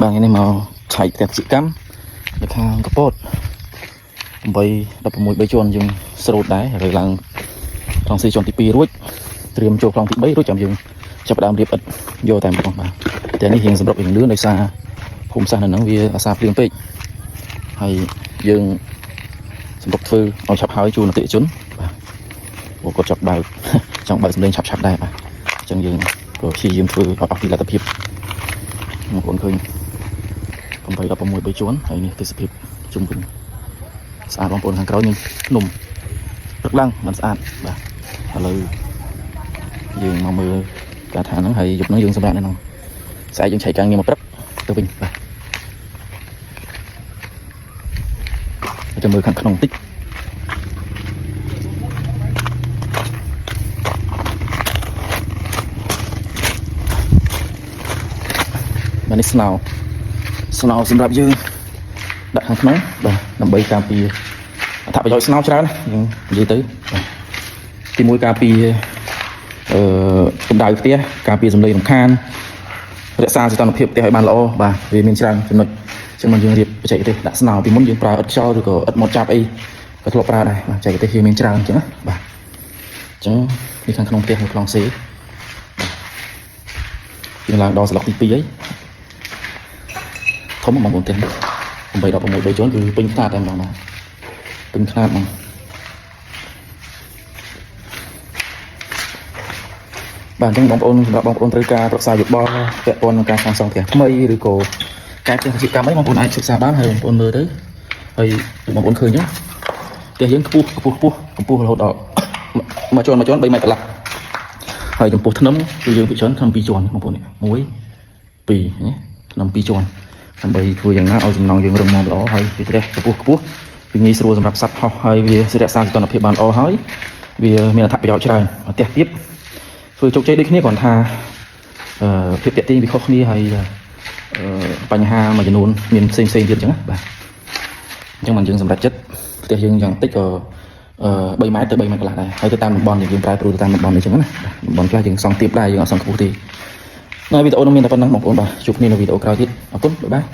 Bang ini mau chạy kẹp chị cắm để khang cà pốt bay đập mũi bay chuồn dùng srut đáy rồi làng trong si chọn tipi ruột tiêm cho phong tipi ruột chậm dùng chập đam điệp ật vô tại một con bàแต่นี่เห็นสำหรับอย่างเรื่องในซาผมซาหนังวีซาเปลี่ยนไปให้ยังสำหรับฟือเอาฉับหายจูนติจุนโอ้ก็จับใบจังใบสำเร็จฉับได้ป่ะจังยังก็ชี้ยืมฟือเอาปีละตะพิบบางคนเคยผมไปกับประมวยไปจวนไอ้นี่คือสพิบจุ่มเป็นสะอาดบางคนทางเขายังหนุ่มรักลังมันสะอาดป่ะอะไรยืมมามือการทานนั้นให้หยุดน้องยืมสบายแน่นอนใส่ยังใช้กางเงียบมาปั๊บตัวเป็นป่ะจะมือขันขนมติ๊กมันนี่สนาวสำหรับยืนดักหางขนมบ่นำใบกาปีถ้าไปย่อยสนาวใช่ไหมยังยืดตื้อที่มวยกาปีกำไดเตี้ยกาปีสำเร็จสำคัญเรื่องซาสิตอนเพียบเตี้ยให้บ้านเราบ่vì mình trangចំណុចចឹងมันយើងរៀបបច្ចេកទេសដាក់ស្នោពីមុនយើងប្រើឥតខ្យល់ឬក៏ឥតមកចាប់អីក៏ធ្លាប់ប្រើដែរបច្ចេកទេសវាមានច្រើនអញ្ចឹងណាបាទអញ្ចឹងនេះខាងក្នុងផ្ទះនៅក្នុងសេយើងឡើងដល់ស្លឹកទី2ហើយធំមកបងប្អូនទាំង8 16 3ជាន់គឺពេញខ្នាតតែម្ដងណាពេញខ្នាតហ្មងបាទអញ្ចឹងបងប្អូនសម្រាប់បងប្អូនត្រូវការប្រឹក្សាយោបល់ពាក់ព័ន្ធនឹងការសាងសង់ផ្ទះថ្មីឬក៏ការផ្ទះកសិកម្មអីបងប្អូនអាចសិក្សាបានហើយបងប្អូនមើលទៅហើយបងប្អូនឃើញអញ្ចឹងផ្ទះយើងខ្ពស់កម្ពស់រហូតដល់មួយជាន់3 ម៉ែត្រកន្លះហើយចំពោះធ្នឹមគឺយើងពិចធ្នឹម2ជាន់បងប្អូននេះ1 2ណាធ្នឹម2ជាន់ដើម្បីធ្វើយ៉ាងណាឲ្យចំណងយើងរឹងមាំល្អហើយវាត្រេះខ្ពស់វាងាយស្រួលសម្រាប់សត្វហោះហើយវារក្សាសីតុណ្ហភាពបានល្អហើយវាមានអត្ថប្រយោជន៍ច្រើនផ្ទះទៀតធ្វើជោគជ័យដូចគ្នាគ្រាន់ថាភាពតាក់ទាញវាខុសគ្នាហើយបញ្ហាមួយចំនួនមានផ្សេងទៀតអញ្ចឹងណាបាទអញ្ចឹងមិនយើងសម្រាប់ចិត្តផ្ទះយើងយ៉ាងតិចក៏3 ម៉ែត្រទៅ 3 ម៉ែត្រកន្លះដែរហើយទៅតាមតំបន់យើងប្រែប្រួលទៅតាមតំបន់អញ្ចឹងណាតំបន់ខ្លះយើងសង់ទាបដែរយើងអត់សង់ខ្ពស់ទេនៅវីដេអូនោះមានតែប៉ុណ្្នឹងបងប្អូនបាទជួបគ្នានៅវីដេអូក្រោយទៀតអរគុណបាយបាយ